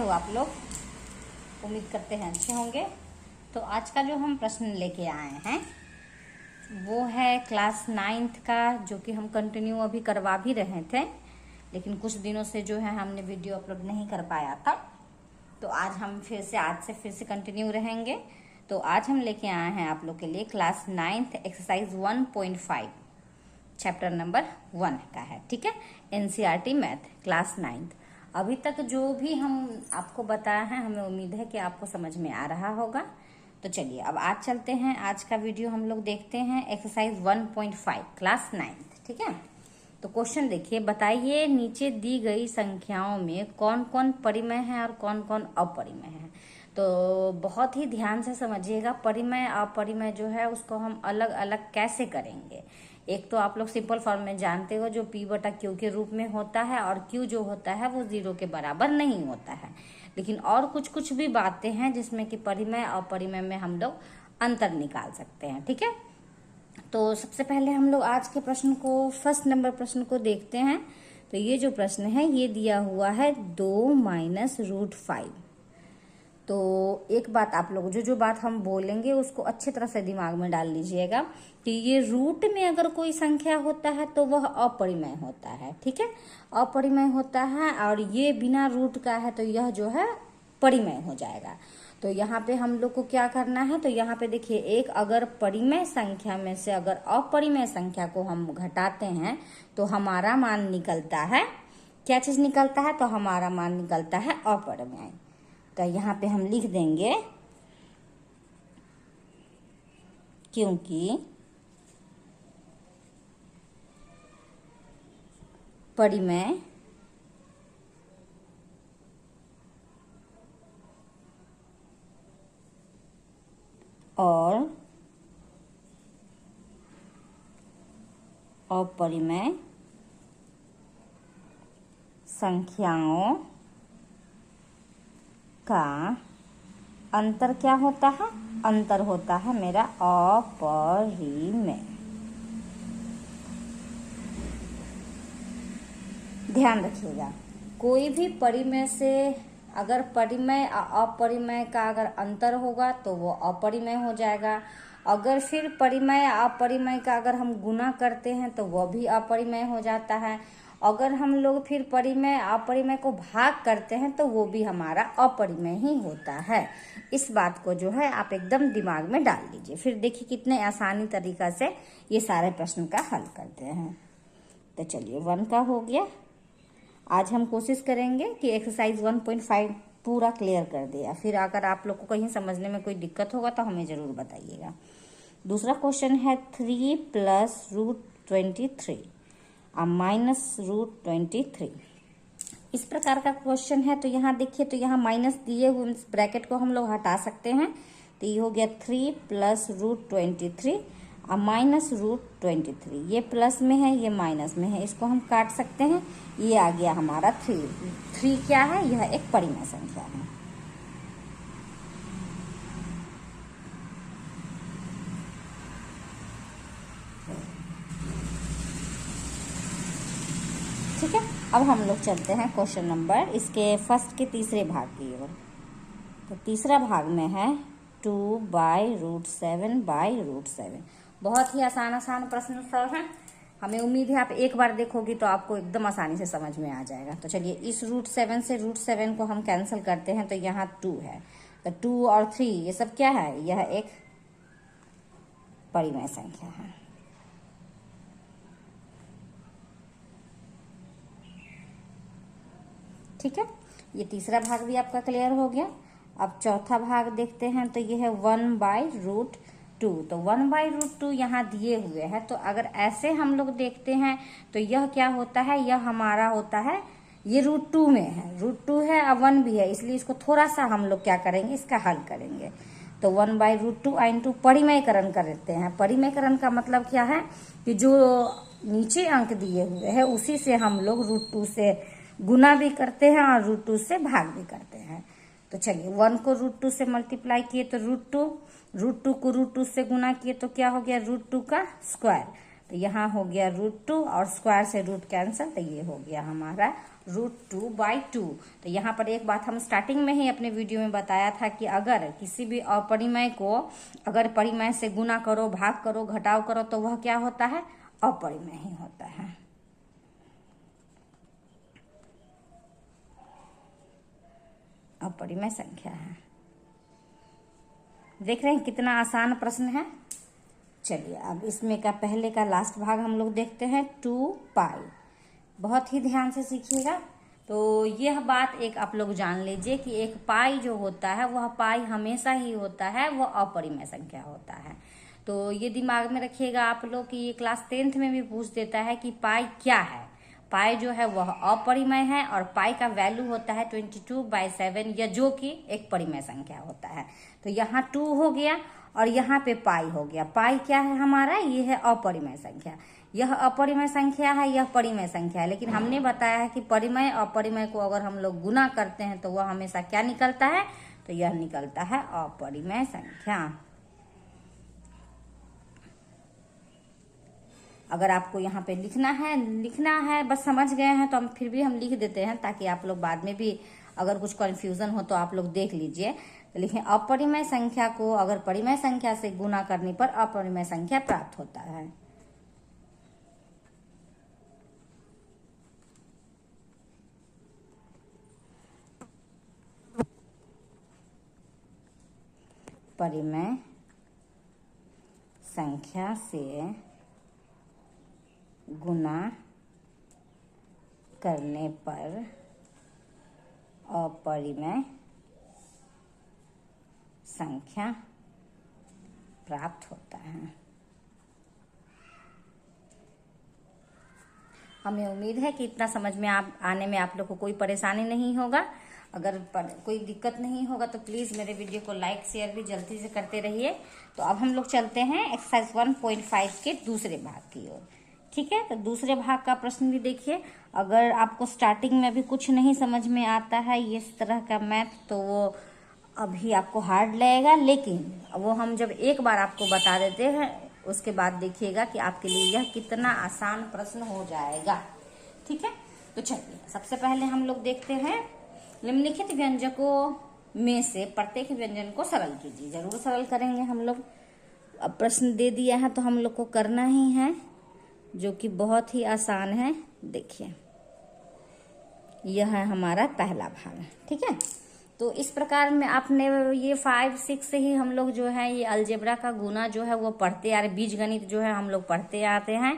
हो आप लोग? उम्मीद करते हैं अच्छे होंगे। तो आज का जो हम प्रश्न लेके आए हैं वो है क्लास 9th का, जो कि हम कंटिन्यू अभी करवा भी रहे थे, लेकिन कुछ दिनों से जो है हमने वीडियो अपलोड नहीं कर पाया था। तो आज हम आज से कंटिन्यू रहेंगे। तो आज हम लेके आए हैं आप लोग के लिए class 9th exercise 1.5 chapter number 1 का है। ठीक है, एनसीईआरटी मैथ क्लास 9th। अभी तक जो भी हम आपको बताया है हमें उम्मीद है कि आपको समझ में आ रहा होगा। तो चलिए अब आज चलते हैं, आज का वीडियो हम लोग देखते हैं एक्सरसाइज 1.5 क्लास 9th। ठीक है, तो क्वेश्चन देखिए, बताइए नीचे दी गई संख्याओं में कौन कौन परिमेय है और कौन कौन अपरिमेय है। तो बहुत ही ध्यान से समझिएगा, परिमेय अपरिमेय जो है उसको हम अलग अलग कैसे करेंगे। एक तो आप लोग सिंपल फॉर्म में जानते हो, जो P/Q के रूप में होता है, और Q जो होता है वो 0 के बराबर नहीं होता है। लेकिन और कुछ कुछ भी बातें हैं जिसमें कि परिमेय और अपरिमेय में हम लोग अंतर निकाल सकते हैं। ठीक है, तो सबसे पहले हम लोग आज के प्रश्न को, फर्स्ट नंबर प्रश्न को देखते हैं। तो ये जो प्रश्न है ये दिया हुआ है 2 - √5। तो एक बात आप लोग, जो बात हम बोलेंगे उसको अच्छी तरह से दिमाग में डाल लीजिएगा कि ये रूट में अगर कोई संख्या होता है तो वह अपरिमेय होता है। ठीक है, अपरिमेय होता है, और ये बिना रूट का है तो यह जो है परिमेय हो जाएगा। तो यहाँ पे हम लोग को क्या करना है, तो यहाँ पे देखिए, एक अगर परिमेय संख्या में से अगर अपरिमेय संख्या को हम घटाते हैं तो हमारा मान निकलता है, क्या चीज निकलता है, तो हमारा मान निकलता है अपरिमेय। तो यहाँ पे हम लिख देंगे क्योंकि परिमेय और अपरिमेय संख्याओं का अंतर क्या होता है, अंतर होता है मेरा अपरिमेय। ध्यान रखिएगा, कोई भी परिमेय से अगर परिमेय अपरिमेय का अगर अंतर होगा तो वो अपरिमेय हो जाएगा। अगर फिर परिमेय अपरिमेय का अगर हम गुना करते हैं तो वह भी अपरिमेय हो जाता है। अगर हम लोग फिर परिमेय अपरिमेय को भाग करते हैं तो वो भी हमारा अपरिमेय ही होता है। इस बात को जो है आप एकदम दिमाग में डाल लीजिए। फिर देखिए कितने आसानी तरीका से ये सारे प्रश्न का हल करते हैं। तो चलिए 1 का हो गया। आज हम कोशिश करेंगे कि एक्सरसाइज 1.5 पूरा क्लियर कर दिया। फिर अगर आप लोग को कहीं समझने में कोई दिक्कत होगा तो हमें ज़रूर बताइएगा। दूसरा क्वेश्चन है 3 + √23 -√23। इस प्रकार का क्वेश्चन है। तो यहाँ देखिए, तो यहाँ माइनस दिए हुए ब्रैकेट को हम लोग हटा सकते हैं। तो ये हो गया 3 + √23 -√23। ये प्लस में है, ये माइनस में है, इसको हम काट सकते हैं। ये आ गया हमारा 3 क्या है, यह एक परिमेय संख्या है। ठीक है, अब हम लोग चलते हैं क्वेश्चन नंबर इसके फर्स्ट के तीसरे भाग की ओर। तो तीसरा भाग में है 2/√7/√7। बहुत ही आसान प्रश्न सर हैं। हमें उम्मीद है आप एक बार देखोगी तो आपको एकदम आसानी से समझ में आ जाएगा। तो चलिए, इस √7 से √7 को हम कैंसिल करते हैं तो यहाँ 2 है। तो 2 और 3 ये सब क्या है, यह एक परिमेय संख्या है। ठीक है, ये तीसरा भाग भी आपका क्लियर हो गया। अब चौथा भाग देखते हैं। तो ये है 1/√2। तो 1/√2 यहाँ दिए हुए हैं। तो अगर ऐसे हम लोग देखते हैं तो यह क्या होता है, यह हमारा होता है, ये √2 में है, √2 है और 1 भी है, इसलिए इसको थोड़ा सा हम लोग क्या करेंगे, इसका हल करेंगे। तो 1/√2 इंटू परिमेयकरण करते हैं। परिमेयकरण का मतलब क्या है कि जो नीचे अंक दिए हुए हैं उसी से हम लोग √2 से गुना भी करते हैं और √2 से भाग भी करते हैं। तो चलिए, 1 को √2 से मल्टीप्लाई किए तो √2 को √2 से गुना किए तो क्या हो गया, √2 का स्क्वायर। तो यहाँ हो गया √2 और स्क्वायर से रूट कैंसिल, तो ये हो गया हमारा √2/2। तो यहाँ पर एक बात हम स्टार्टिंग में ही अपने वीडियो में बताया था कि अगर किसी भी अपरिमेय को अगर परिमेय से गुना करो, भाग करो, घटाव करो तो वह क्या होता है, अपरिमेय ही होता है। अपरिमेय संख्या है। देख रहे हैं कितना आसान प्रश्न है। चलिए अब इसमें का पहले का लास्ट भाग हम लोग देखते हैं, 2π। बहुत ही ध्यान से सीखिएगा। तो यह बात एक आप लोग जान लीजिए कि एक पाई जो होता है वह पाई हमेशा ही होता है, वह अपरिमेय संख्या होता है। तो ये दिमाग में रखिएगा आप लोग कि ये क्लास 10th में भी पूछ देता है कि पाई क्या है। पाई जो है वह अपरिमेय है और पाई का वैल्यू होता है 22/7, या जो कि एक परिमेय संख्या होता है। तो यहाँ 2 हो गया और यहाँ पे पाई हो गया। पाई क्या है हमारा, ये है अपरिमेय संख्या। यह अपरिमेय संख्या है, यह परिमेय संख्या है। लेकिन हमने बताया है कि परिमेय और अपरिमेय को अगर हम लोग गुना करते हैं तो वह हमेशा क्या निकलता है, तो यह निकलता है अपरिमेय संख्या। अगर आपको यहाँ पे लिखना है बस समझ गए हैं तो हम फिर भी हम लिख देते हैं ताकि आप लोग बाद में भी अगर कुछ कन्फ्यूजन हो तो आप लोग देख लीजिए। तो लिखें, अपरिमेय संख्या को अगर परिमेय संख्या से गुना करने पर अपरिमेय संख्या प्राप्त होता है। परिमेय संख्या से गुना करने पर अपरिमेय संख्या प्राप्त होता है। हमें उम्मीद है कि इतना समझ में आने में आप लोग को कोई परेशानी नहीं होगा। अगर कोई दिक्कत नहीं होगा तो प्लीज़ मेरे वीडियो को लाइक शेयर भी जल्दी से करते रहिए। तो अब हम लोग चलते हैं एक्सरसाइज 1.5 के दूसरे भाग की ओर। ठीक है, तो दूसरे भाग का प्रश्न भी देखिए। अगर आपको स्टार्टिंग में भी कुछ नहीं समझ में आता है इस तरह का मैथ, तो वो अभी आपको हार्ड लगेगा, लेकिन वो हम जब एक बार आपको बता देते हैं उसके बाद देखिएगा कि आपके लिए यह कितना आसान प्रश्न हो जाएगा। ठीक है, तो चलिए सबसे पहले हम लोग देखते हैं, निम्नलिखित व्यंजकों में से प्रत्येक व्यंजन को सरल कीजिए। जरूर सरल करेंगे हम लोग। अब प्रश्न दे दिया है तो हम लोग को करना ही है, जो कि बहुत ही आसान है। देखिए यह है हमारा पहला भाग। ठीक है, तो इस प्रकार में आपने ये 5, 6 से ही हम लोग जो है ये अलजेब्रा का गुना जो है वो पढ़ते आ रहे, बीजगणित जो है हम लोग पढ़ते आते हैं।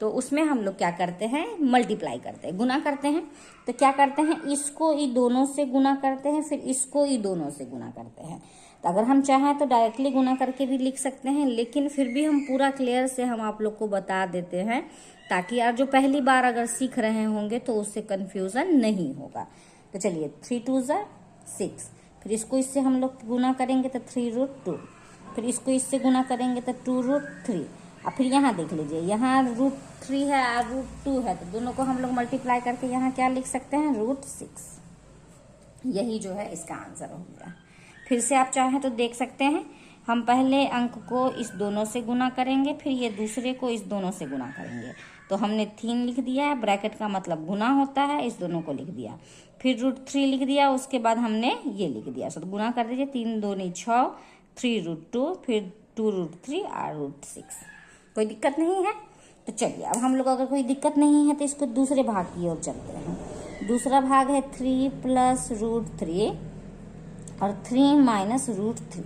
तो उसमें हम लोग क्या करते हैं, मल्टीप्लाई करते हैं, गुना करते हैं। तो क्या करते हैं, इसको ई दोनों से गुना करते हैं, फिर इसको ई दोनों से गुना करते हैं। तो अगर हम चाहें तो डायरेक्टली गुना करके भी लिख सकते हैं, लेकिन फिर भी हम पूरा क्लियर से हम आप लोग को बता देते हैं ताकि आप जो पहली बार अगर सीख रहे होंगे तो उससे कंफ्यूजन नहीं होगा। तो चलिए 3 2 6, फिर इसको इससे हम लोग गुना करेंगे तो 3√2, फिर इसको इससे गुना करेंगे तो 2√3। और फिर यहाँ देख लीजिए, यहाँ √3 है और √2 है, तो दोनों को हम लोग मल्टीप्लाई करके यहाँ क्या लिख सकते हैं, √6। यही जो है इसका आंसर हो गया। फिर से आप चाहें तो देख सकते हैं, हम पहले अंक को इस दोनों से गुना करेंगे, फिर ये दूसरे को इस दोनों से गुना करेंगे। तो हमने 3 लिख दिया है, ब्रैकेट का मतलब गुना होता है, इस दोनों को लिख दिया, फिर √3 लिख दिया, उसके बाद हमने ये लिख दिया। तो गुना कर दीजिए, 3 2 6, 3√2, फिर 2√3 और √6। कोई दिक्कत नहीं है। तो चलिए अब हम लोग अगर कोई दिक्कत नहीं है तो इसको दूसरे भाग की ओर चलते हैं। दूसरा भाग है 3 + √3 और 3 - √3।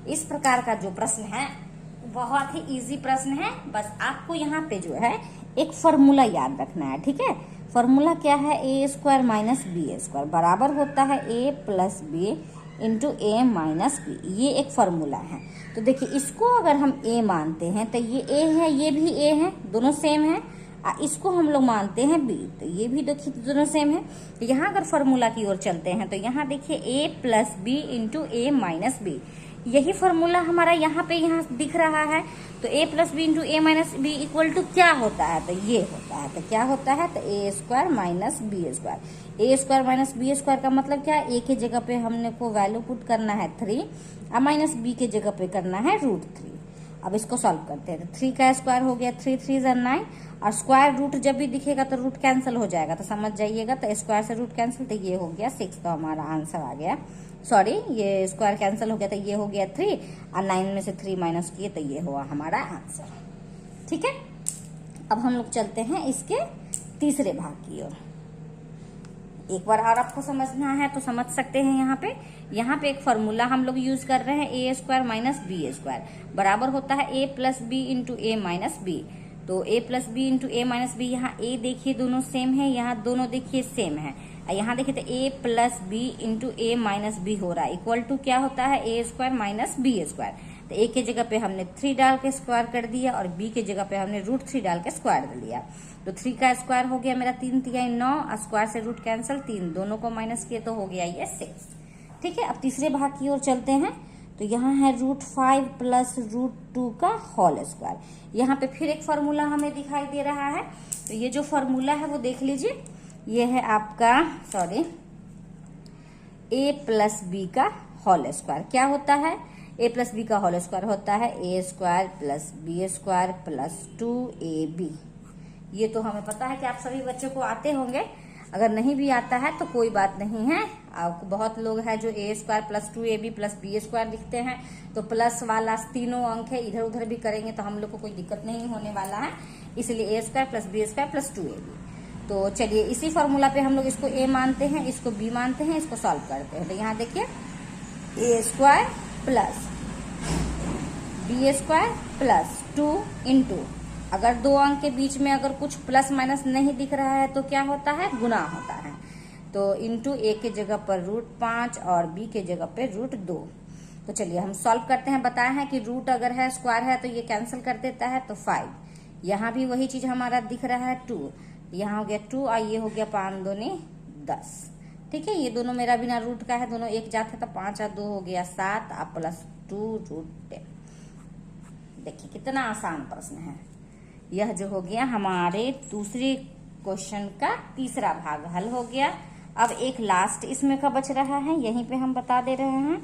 इस प्रकार का जो प्रश्न है बहुत ही इजी प्रश्न है। बस आपको यहाँ पे जो है एक फॉर्मूला याद रखना है। ठीक है, फॉर्मूला क्या है, a² - b² बराबर होता है a + b × a - b। ये एक फॉर्मूला है। तो देखिए इसको अगर हम a मानते हैं तो ये a है, ये भी a है, दोनों सेम है। इसको हम लोग मानते हैं b, तो ये भी देखिए दोनों सेम है। तो यहाँ अगर फॉर्मूला की ओर चलते हैं तो यहाँ देखिए a + b × a - b, यही फॉर्मूला हमारा यहाँ दिख रहा है। तो a + b × a - b equal to क्या होता है, तो ये होता है। तो क्या होता है, तो a² - b²। a² - b² का मतलब क्या है, a के जगह पे हमने को वैल्यू पुट करना है 3 और -b के जगह पे करना है √3। अब इसको सॉल्व करते हैं। तो 3 का स्क्वायर हो गया 3 3 × 9, और स्क्वायर रूट जब भी दिखेगा तो रूट कैंसिल हो जाएगा, तो समझ जाइएगा। तो स्क्वायर से रूट कैंसिल, तो ये हो गया 6, तो हमारा आंसर आ गया। सॉरी, ये स्क्वायर कैंसिल हो गया तो ये हो गया 3, और 9 में से 3 माइनस किए तो ये हुआ हमारा आंसर। ठीक है, अब हम लोग चलते हैं इसके तीसरे भाग की ओर। एक बार और आपको समझना है तो समझ सकते हैं। यहाँ पे एक फॉर्मूला हम लोग यूज कर रहे हैं, ए स्क्वायर माइनस बी स्क्वायर बराबर होता है a plus b into a minus B. तो ए plus b into a minus B, यहाँ ए देखिए दोनों सेम है, यहाँ दोनों देखिए सेम है। यहाँ देखिए तो ए plus b into a minus B हो रहा है, इक्वल टू क्या होता है a square minus b square. तो ए के जगह पे हमने 3 डाल के स्क्वायर कर दिया, और बी के जगह पे हमने √3 डाल के स्क्वायर कर दिया। तो 3 का स्क्वायर हो गया मेरा 3 3 9, स्क्वायर से रूट कैंसिल, 3 दोनों को माइनस किए तो हो गया ये 6। ठीक है, अब तीसरे भाग की ओर चलते हैं। तो यहाँ है √5 प्लस √2 का होल स्क्वायर। यहाँ पे फिर एक फॉर्मूला हमें दिखाई दे रहा है। तो ये जो फॉर्मूला है वो देख लीजिए, ये है आपका ए प्लस बी का होल स्क्वायर। क्या होता है? ए प्लस बी का होल स्क्वायर होता है a square plus b square plus 2ab। ये तो हमें पता है कि आप सभी बच्चों को आते होंगे। अगर नहीं भी आता है तो कोई बात नहीं है, आपको बहुत लोग हैं जो a square plus 2ab plus b square लिखते हैं, तो प्लस वाला तीनों अंक है, इधर उधर भी करेंगे तो हम लोग को कोई दिक्कत नहीं होने वाला है। इसलिए a square plus b square plus 2ab। तो चलिए इसी फॉर्मूला पे हम लोग इसको ए मानते हैं, इसको बी मानते हैं, इसको सॉल्व करते हैं। तो यहाँ देखिए a square plus b square plus 2 into, अगर दो अंक के बीच में अगर कुछ प्लस माइनस नहीं दिख रहा है तो क्या होता है? गुना होता है। तो इंटू ए के जगह पर √5 और बी के जगह पे √2। तो चलिए हम सॉल्व करते हैं। बताया है कि रूट अगर है स्क्वायर है तो ये कैंसिल कर देता है, तो 5। यहाँ भी वही चीज हमारा दिख रहा है 2, यहाँ हो गया 2 और ये हो गया 5 दूनी 10। ठीक है, ये दोनों मेरा बिना रूट का है, दोनों एक जात है, तो 5 और 2 हो गया 7 और प्लस 2 √10। देखिए कितना आसान प्रश्न है। यह जो हो गया हमारे दूसरे क्वेश्चन का तीसरा भाग हल हो गया। अब एक लास्ट इसमें का बच रहा है, यहीं पे हम बता दे रहे हैं।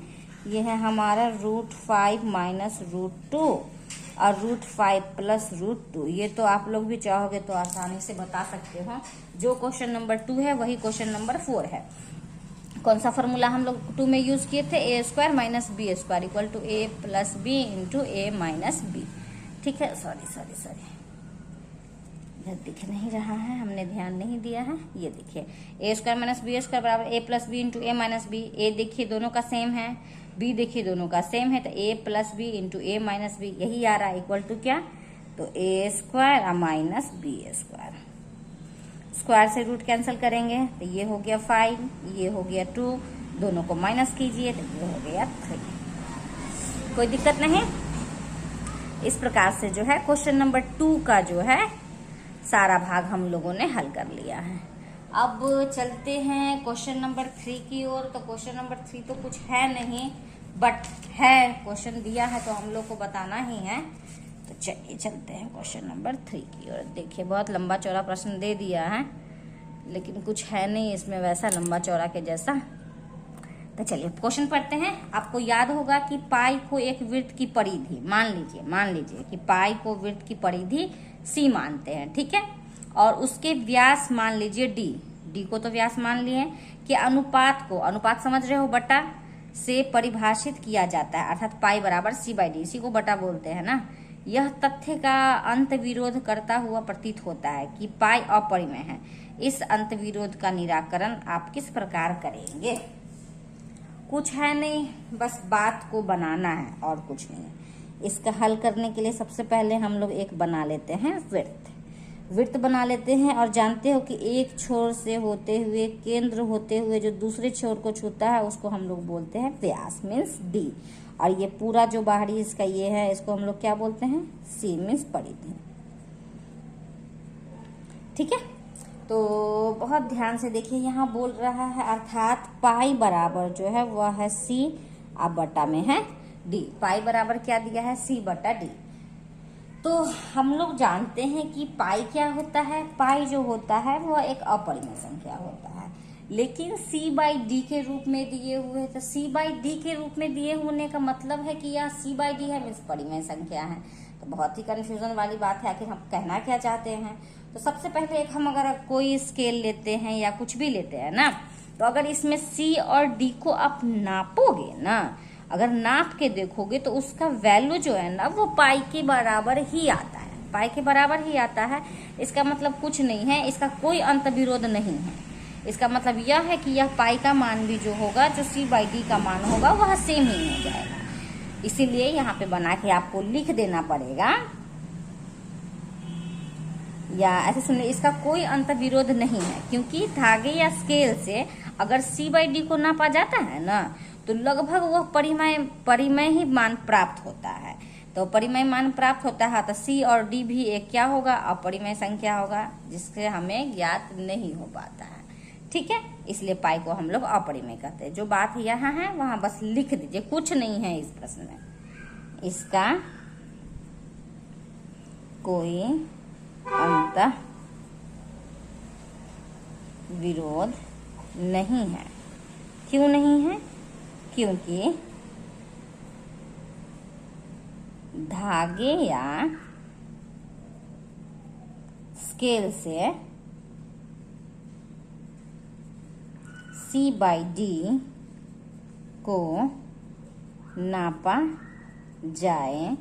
यह है हमारा √5 माइनस √2 और √5 प्लस √2। ये तो आप लोग भी चाहोगे तो आसानी से बता सकते हो। जो क्वेश्चन नंबर 2 है वही क्वेश्चन नंबर 4 है। कौन सा फॉर्मूला हम लोग 2 में यूज किए थे? A square minus b square equal to a plus b into a minus b. ठीक है, सॉरी इधर दिख नहीं रहा है, हमने ध्यान नहीं दिया है। ये देखिए a square minus b square बराबर ए plus b into a minus B. ए देखिए दोनों का सेम है, बी देखिए दोनों का सेम है, तो ए plus b into a minus B यही आ रहा है, इक्वल टू क्या? तो ए स्क्वायर और माइनस बी स्क्वायर। स्क्वायर से रूट कैंसिल करेंगे तो ये हो गया 5, ये हो गया 2, दोनों को माइनस कीजिए तो ये हो गया 3। कोई दिक्कत नहीं। इस प्रकार से जो है क्वेश्चन नंबर 2 का जो है सारा भाग हम लोगों ने हल कर लिया है। अब चलते हैं क्वेश्चन नंबर 3 की ओर। तो क्वेश्चन नंबर 3 तो कुछ है नहीं, बट है, क्वेश्चन दिया है तो हम लोग को बताना ही है। तो चलिए चलते हैं क्वेश्चन नंबर 3 की ओर। देखिए बहुत लंबा चौड़ा प्रश्न दे दिया है, लेकिन कुछ है नहीं इसमें वैसा लंबा चौड़ा के जैसा। तो चलिए क्वेश्चन पढ़ते हैं। आपको याद होगा कि पाई को एक वृत्त की परिधि मान लीजिए कि पाई को वृत्त की परिधि सी मानते हैं, ठीक है, और उसके व्यास मान लीजिए डी को तो व्यास मान लिए, कि अनुपात समझ रहे हो, बटा से परिभाषित किया जाता है, अर्थात पाई बराबर c/d, इसी को बटा बोलते हैं ना। यह तथ्य का अंत विरोध करता हुआ प्रतीत होता है कि पाई अपरिमेय है। इस अंत विरोध का निराकरण आप किस प्रकार करेंगे? कुछ है नहीं, बस बात को बनाना है और कुछ नहीं। इसका हल करने के लिए सबसे पहले हम लोग एक बना लेते हैं वृत्त बना लेते हैं, और जानते हो कि एक छोर से होते हुए केंद्र होते हुए जो दूसरे छोर को छूता है उसको हम लोग बोलते हैं व्यास, मीन्स डी। और ये पूरा जो बाहरी इसका ये है इसको हम लोग क्या बोलते हैं? सी, मीन्स परिधि। ठीक है, तो बहुत ध्यान से देखिए, यहाँ बोल रहा है अर्थात पाई बराबर जो है वह है सी और बटा में है डी। पाई बराबर क्या दिया है? सी बटा डी। तो हम लोग जानते हैं कि पाई क्या होता है? पाई जो होता है वह एक अपरिमेय संख्या होता है। लेकिन C/D के रूप में दिए हुए हैं। तो C/D के रूप में दिए होने का मतलब है कि यह C/D है, मीन्स परिमेय संख्या है। तो बहुत ही कंफ्यूजन वाली बात है, आखिर हम कहना क्या चाहते हैं। तो सबसे पहले एक हम अगर कोई स्केल लेते हैं या कुछ भी लेते हैं ना, तो अगर इसमें C और D को आप नापोगे ना, अगर नाप के देखोगे तो उसका वैल्यू जो है ना वो पाई के बराबर ही आता है, पाई के बराबर ही आता है। इसका मतलब कुछ नहीं है, इसका कोई अंत विरोध नहीं है। इसका मतलब यह है कि यह पाई का मान भी जो होगा, जो C/D का मान होगा, वह सेम ही हो जाएगा। इसीलिए यहाँ पे बना के आपको लिख देना पड़ेगा, या ऐसे सुनिए, इसका कोई अंत विरोध नहीं है, क्योंकि धागे या स्केल से अगर C/D को नापा जाता है ना, तो लगभग वह परिमेय ही मान प्राप्त होता है। तो परिमेय मान प्राप्त होता है तो C और D भी एक क्या होगा, अपरिमेय संख्या होगा, जिससे हमें ज्ञात नहीं हो पाता है। ठीक है, इसलिए पाई को हम लोग अपरिमेय कहते हैं। जो बात यहाँ है वहां बस लिख दीजिए, कुछ नहीं है इस प्रश्न में। इसका कोई अंत विरोध नहीं है। क्यों नहीं है? क्योंकि धागे या स्केल से C/D को नापा जाए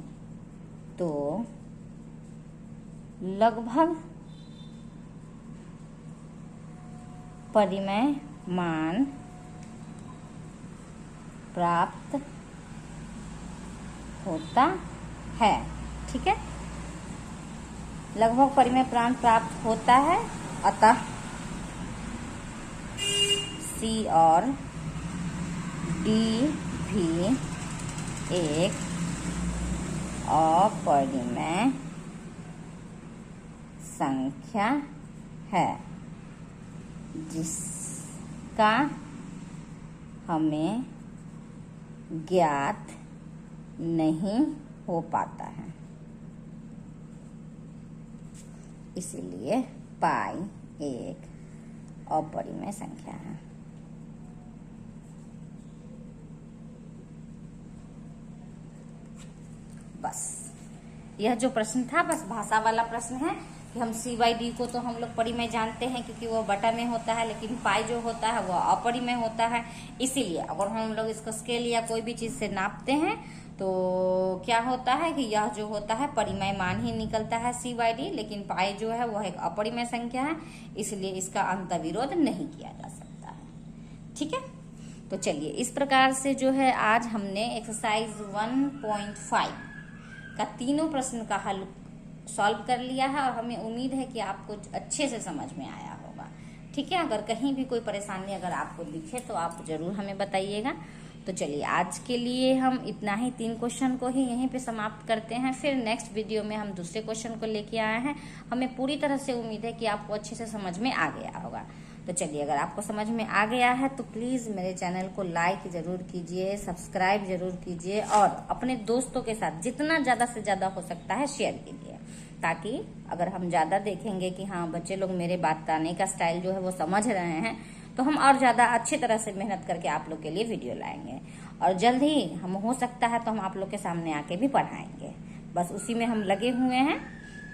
तो लगभग परिमेय मान प्राप्त होता है। ठीक है, लगभग परिमेय मान प्राप्त होता है, अतः C और D भी एक अपरिमेय संख्या है, जिसका हमें ज्ञात नहीं हो पाता है। इसीलिए पाई एक अपरिमेय संख्या है। बस यह जो प्रश्न था, बस भाषा वाला प्रश्न है कि हम C/D को तो हम लोग परिमेय जानते हैं क्योंकि वो बटा में होता है, लेकिन पाई जो होता है वो अपरिमेय होता है। इसीलिए अगर हम लोग इसको स्केल या कोई भी चीज से नापते हैं तो क्या होता है कि यह जो होता है परिमेय मान ही निकलता है C/D, लेकिन पाई जो है वह एक अपरिमेय संख्या है, इसलिए इसका अंत विरोध नहीं किया जा सकता है। ठीक है, तो चलिए इस प्रकार से जो है आज हमने एक्सरसाइज 1.5 का तीनों प्रश्न का हल सॉल्व कर लिया है, और हमें उम्मीद है कि आपको अच्छे से समझ में आया होगा। ठीक है, अगर कहीं भी कोई परेशानी अगर आपको दिखे तो आप जरूर हमें बताइएगा। तो चलिए आज के लिए हम इतना ही 3 क्वेश्चन को ही यहीं पे समाप्त करते हैं। फिर नेक्स्ट वीडियो में हम दूसरे क्वेश्चन को लेके आए हैं। हमें पूरी तरह से उम्मीद है कि आपको अच्छे से समझ में आ गया होगा। तो चलिए अगर आपको समझ में आ गया है तो प्लीज मेरे चैनल को लाइक जरूर कीजिए, सब्सक्राइब जरूर कीजिए, और अपने दोस्तों के साथ जितना ज्यादा से ज्यादा हो सकता है शेयर कीजिए, ताकि अगर हम ज्यादा देखेंगे कि हाँ बच्चे लोग मेरे बताने का स्टाइल जो है वो समझ रहे हैं, तो हम और ज्यादा अच्छी तरह से मेहनत करके आप लोग के लिए वीडियो लाएंगे, और जल्द ही हम हो सकता है तो हम आप लोग के सामने आके भी पढ़ाएंगे। बस उसी में हम लगे हुए हैं,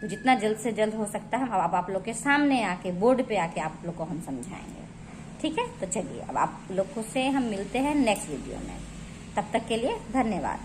तो जितना जल्द से जल्द हो सकता है अब आप लोग के सामने आके बोर्ड पे आके आप लोग को हम समझाएंगे। ठीक है, तो चलिए अब आप लोग से हम मिलते हैं नेक्स्ट वीडियो में। तब तक के लिए धन्यवाद।